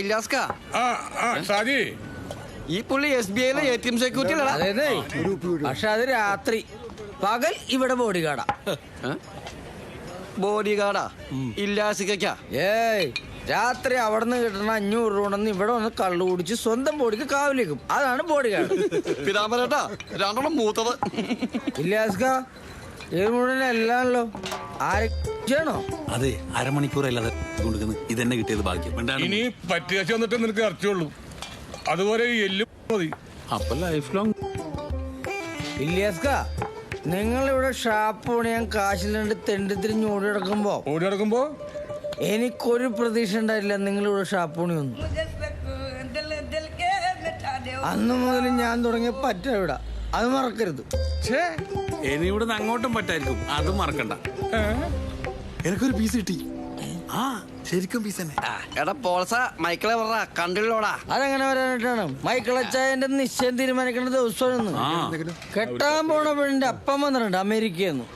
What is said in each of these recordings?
ഇല്ലാസ്ക ഷാജി ഈ പുള്ളി SBI ATM security അതെ. പക്ഷെ അത് രാത്രി, പകൽ ഇവിടെ ബോഡി ഗാർഡാ. ബോഡി ഗാർഡാ ഇല്ലാസിക്കാ? ഏയ്, രാത്രി അവിടെ നിന്ന് കിട്ടണ 500 രൂപ ഉണ്ടെന്ന് ഇവിടെ വന്ന് കള്ളു കുടിച്ച് സ്വന്തം ബോഡിക്ക് കാവലിക്കും. അതാണ് ബോഡി ഗാർഡ്. പിതാമരട്ടാ രണ്ടെണ്ണം മൂത്തത്. ഇല്ലാസ്ക ഇത് മുഴുവൻ എല്ലാണല്ലോ. ആരോ അതെ, അരമണിക്കൂറല്ലാതെ കൊടുക്കുന്നത് ഇതെന്നെ കിട്ടിയത് ഭാഗ്യം. ഇനി പറ്റിയ വന്നിട്ട് നിനക്ക് ഇറച്ചുള്ളൂ. അതുപോലെ എല്ലും മതി. അപ്പൊ ലൈഫ് ലോങ്. ഇല്ലാസ്ക, നിങ്ങളിവിടെ ഷാപ്പ് പണിയാൻ കാശിലുണ്ട് തെണ്ടി തിരിഞ്ഞ് ഓടി നടക്കുമ്പോ എനിക്കൊരു പ്രതീക്ഷ ഉണ്ടായില്ല നിങ്ങളിവിടെ ഷാപ്പ് പണിയൊന്നും. അന്ന് മുതൽ ഞാൻ തുടങ്ങിയ പറ്റ അത് മറക്കരുത്. ഇനി ഇവിടുന്ന് അങ്ങോട്ടും പറ്റായിരിക്കും, അതും മറക്കണ്ട. എനിക്കൊരു പീസ് കിട്ടി. ആ ശരിക്കും പീസ് തന്നെ. എടാ പോൾസ മൈക്കിളെ പറ കണ്ടില്ലോടാ. അതെങ്ങനെ വരാനായിട്ടാണ്? മൈക്കിളച്ചായന്റെ നിശ്ചയം തീരുമാനിക്കേണ്ട ദിവസമാണെന്ന്. കെട്ടാൻ പോണ പെണ്ണിന്റെ അപ്പം വന്നിട്ടുണ്ട് അമേരിക്കയിൽ നിന്ന്.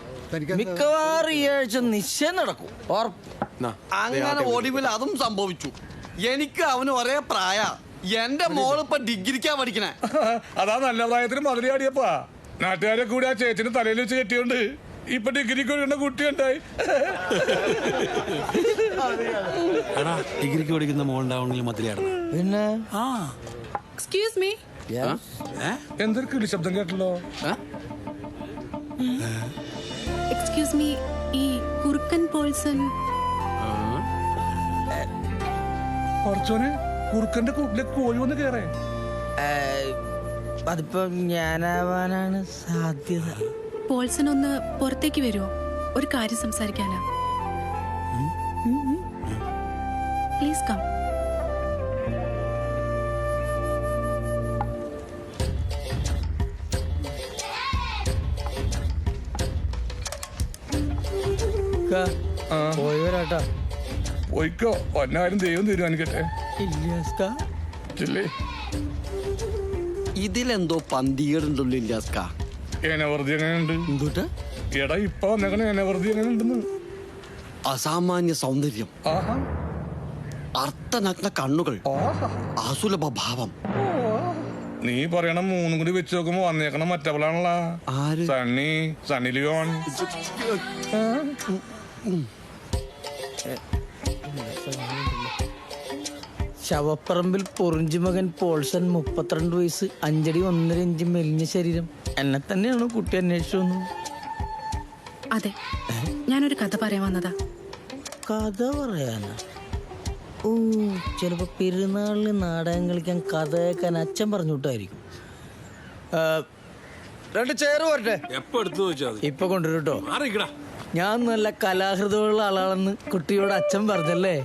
മിക്കവാറും ഈ ആഴ്ച നിശ്ചയം നടക്കും. അങ്ങനെ ഒടുവിൽ അതും സംഭവിച്ചു. എനിക്ക് അവന് ഒരേ പ്രായ. എന്റെ മോളിപ്പോ ഡിഗ്രിക്കാ പഠിക്കണേ. അതാ നല്ല പ്രായത്തിന് മധുരയാടിയപ്പാ. നാട്ടുകാരെ കൂടി ആ ചേച്ചിന് തലയിൽ വെച്ച് കെട്ടിയോണ്ട് ഇപ്പൊ ഡിഗ്രിക്ക് ഒരു കുട്ടിയുണ്ടായി. ഡിഗ്രിക്ക് പഠിക്കുന്ന മോളുണ്ടാവണമെങ്കിൽ മധുരയാടണം. പിന്നെ എക്സ്ക്യൂസ് മീ, എന്തൊരു കിളി ശബ്ദം കേട്ടല്ലോ. എക്സ്ക്യൂസ് മീ, ഈ കുറുക്കൻ പോൾസൺ കുറച്ചോനെ കുറുക്കന്റെ കൂട്ടിലേക്ക് കോഴി വന്ന് കേറേ. അതിപ്പോ ഞാനാവാനാണ് സാധ്യത. പോൾസൺ ഒന്ന് പുറത്തേക്ക് വരുമോ? ഒരു കാര്യം സംസാരിക്കാനാ. Please come. പോയി വരാട്ടാ. പോയിക്കോ, ഒന്നാരും ദൈവം തീരുമാനിക്കട്ടെ. ഇതിലെന്തോ പന്തികേടുണ്ടല്ലോ ഇല്ലാസ്ക. എനവർദ്ധി എങ്ങനെയുണ്ട്? എന്തുട്ട്? എടാ ഇപ്പൊ വന്നേക്കണ എനവർദ്ധി എങ്ങനെയുണ്ടെന്ന്. അസാമാന്യ സൗന്ദര്യം, അർത്ഥനഗ്ന കണ്ണുകൾ, അസുലഭ ഭാവം. നീ പറയണം മൂന്നും കൂടി വെച്ച് നോക്കുമ്പോ വന്നേക്കണം മറ്റവളാണല്ലോ. സണ്ണി ലിയോൺ. ശവപ്പറമ്പിൽ പൊറിഞ്ചുമകൻ പോൾസൺ 32 വയസ്സ് 5 അടി 1.5 ഇഞ്ച് മെലിഞ്ഞ ശരീരം. എന്നെ തന്നെയാണ് കുട്ടി അന്വേഷിച്ചു വന്നത്. അതെ, ഞാനൊരു കഥ പറയാൻ വന്നതാ. കഥ പറയാനാ? ഓ, ചിലപ്പോ പെരുന്നാളിന് നാടകം കളിക്കാൻ കഥ കേൾക്കാൻ അച്ഛൻ പറഞ്ഞു വിട്ടായിരിക്കും. 2 ചെയർ പോരട്ടെ? എപ്പോ എടുത്തു വെച്ചാൽ ഇപ്പൊ കൊണ്ടുവരും കേട്ടോ. ഞാൻ നല്ല കലാഹൃദയമുള്ള ആളാണെന്ന് കുട്ടിയോട് അച്ഛൻ പറഞ്ഞല്ലേ.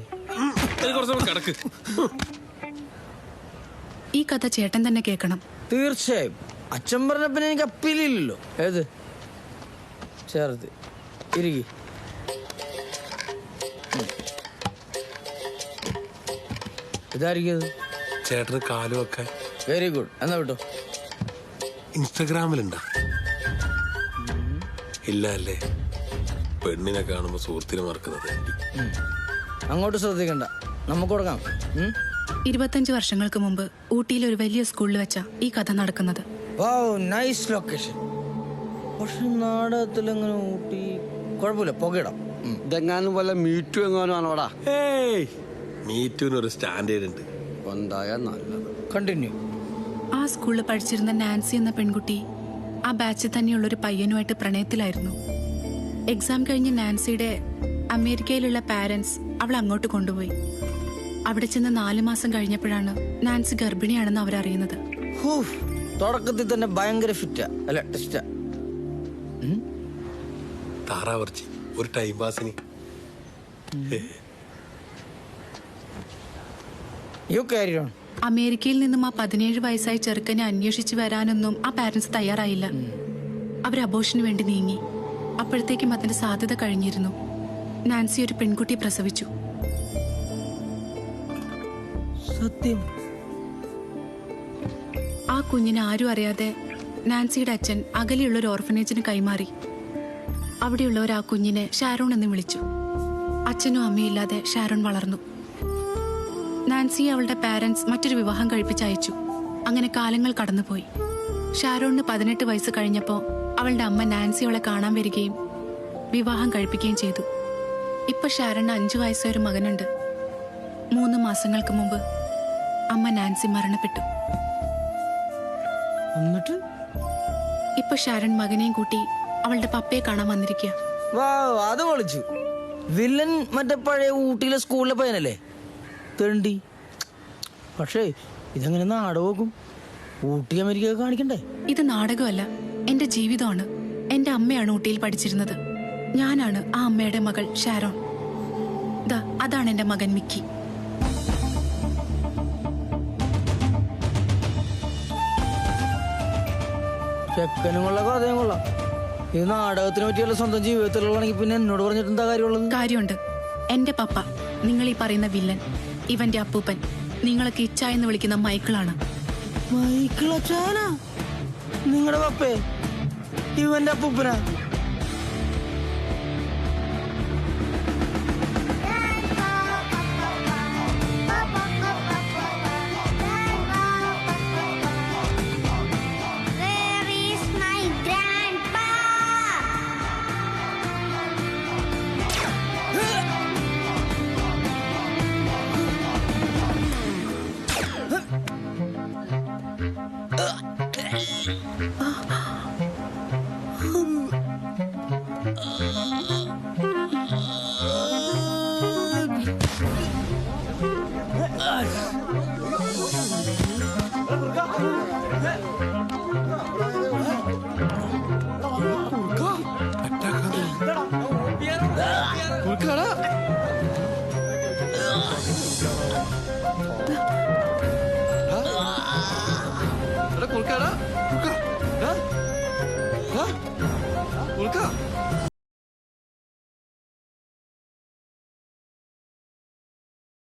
ഈ കഥ ചേട്ടൻ തന്നെ കേൾക്കണം. തീർച്ചയായും. അച്ഛൻ പറഞ്ഞപ്പോ എനിക്ക് അപ്പീലില്ലല്ലോ. ഏത് ചേർത്ത് ഇരിക്കി. ഇതായിരിക്കും ചേട്ടന് കാല് വെക്കാൻ. Very good. എന്നാ വിട്ടോ. ഇൻസ്റ്റഗ്രാമിലുണ്ടാ? ഇല്ല അല്ലേ? പെണ്ണിനെ കാണുമ്പോ സുഹൃത്തിനെ മറക്കുന്നത്. അങ്ങോട്ട് ശ്രദ്ധിക്കണ്ട, നമുക്ക് കൊടുക്കാം. 25 വർഷങ്ങൾക്ക് മുമ്പ് ഊട്ടിയിലെ ഒരു വലിയ സ്കൂളിൽ വെച്ചാ ഈ കഥ നടക്കുന്നത്. Nice location. പക്ഷെ നാടകത്തിൽ എങ്ങനെ ഊട്ടി? കുഴപ്പമില്ല, പുകയിടാം. ഇതെങ്ങാനും വല്ല മീറ്റു എങ്ങാനും ആണോടാ? മീറ്റുവിനൊരു സ്റ്റാൻഡേർഡ് ഉണ്ട്. ഉണ്ടായ നല്ലത്. കണ്ടിന്യൂ. ആ സ്കൂളിൽ പഠിച്ചിരുന്ന നാൻസി എന്ന പെൺകുട്ടി ആ ബാച്ചിൽ തന്നെയുള്ള ഒരു പയ്യനുമായിട്ട് പ്രണയത്തിലായിരുന്നു. എക്സാം കഴിഞ്ഞ് നാൻസിയുടെ അമേരിക്കയിലുള്ള പാരന്റ്സ് അവളെ അങ്ങോട്ട് കൊണ്ടുപോയി. അവിടെ ചെന്ന് 4 മാസം കഴിഞ്ഞപ്പോഴാണ് നാൻസി ഗർഭിണിയാണെന്ന് അവരറിയുന്നത്. തുടക്കത്തിൽ തന്നെ ഭയങ്കര ഫിറ്റാ അല്ല ടെസ്റ്റാ. താറാവർച്ചി ഒരു ടൈം പാസിന്. അമേരിക്കയിൽ നിന്നും ആ 17 വയസ്സായ ചെറുക്കനെ അന്വേഷിച്ചു വരാനൊന്നും ആ പാരന്റ്സ് തയ്യാറായില്ല. അവർ അബോർഷന് വേണ്ടി നീങ്ങി. അപ്പോഴത്തേക്കും അതിന്റെ സാധ്യത കഴിഞ്ഞിരുന്നു. നാൻസി ഒരു പെൺകുട്ടിയെ പ്രസവിച്ചു. സത്യം? ആ കുഞ്ഞിനെ ആരും അറിയാതെ നാൻസിയുടെ അച്ഛൻ അകലെയുള്ള ഒരു ഓർഫനേജിന് കൈമാറി. അവിടെയുള്ളവർ ആ കുഞ്ഞിനെ ഷാരോൺ എന്ന് വിളിച്ചു. അച്ഛനും അമ്മയില്ലാതെ ഷാരോൺ വളർന്നു. നാൻസിയെ അവളുടെ പാരന്റ്സ് മറ്റൊരു വിവാഹം കഴിപ്പിച്ചയച്ചു. അങ്ങനെ കാലങ്ങൾ കടന്നുപോയി. ഷാരോണിന് 18 വയസ്സ് കഴിഞ്ഞപ്പോൾ അവളുടെ അമ്മ നാൻസി അവളെ കാണാൻ വരികയും വിവാഹം കഴിപ്പിക്കുകയും ചെയ്തു. ഇപ്പൊ ഷാരോണിന് 5 വയസ്സായ ഒരു മകനുണ്ട്. 3 മാസങ്ങൾക്ക് മുമ്പ് അമ്മ നാൻസി മരണപ്പെട്ടു. എന്നിട്ട് ഇപ്പൊ ഷാരോൺ മകനെയും കൂട്ടി അവളുടെ പപ്പയെ കാണാൻ വന്നിരിക്കുക. വാ, അത് വിളിച്ചു. വില്ലൻ മറ്റേ പഴയ ഊട്ടിയിലെ സ്കൂളിലെ പയ്യനല്ലേ, തെണ്ടി. പക്ഷേ ഇതെങ്ങനെ നാടകമാക്കും? ഊട്ടി അമേരിക്ക കാണിക്കണ്ടേ? ഇത് നാടകമല്ല, എന്റെ ജീവിതമാണ്. എന്റെ അമ്മയാണ് ഊട്ടിയിൽ പഠിച്ചിരുന്നത്. ഞാനാണ് ആ അമ്മയുടെ മകൾ ഷാരോൺ. ദാ അതാണ് എന്റെ മകൻ മിക്കി. ചെക്കനും കൊള്ള കഥയും കൊള്ളാം. ഇത് നാടകത്തിനെ പറ്റിയുള്ള സ്വന്തം ജീവിതത്തിലുള്ളതാണെങ്കിൽ പിന്നെ എന്നോട് പറഞ്ഞിട്ട് എന്താ കാര്യമുള്ളത്? കാര്യമുണ്ട്. എന്റെ പപ്പ, നിങ്ങൾ ഈ പറയുന്ന വില്ലൻ, ഇവന്റെ അപ്പൂപ്പൻ, നിങ്ങളൊക്കെ ഇച്ച എന്ന് വിളിക്കുന്ന മൈക്കിളാണ്. മൈക്കിൾ അച്ചാനാ നിങ്ങളുടെ പപ്പേ? ഇവന്റെ അപ്പൂപ്പനാ? കുറുക്കാടാ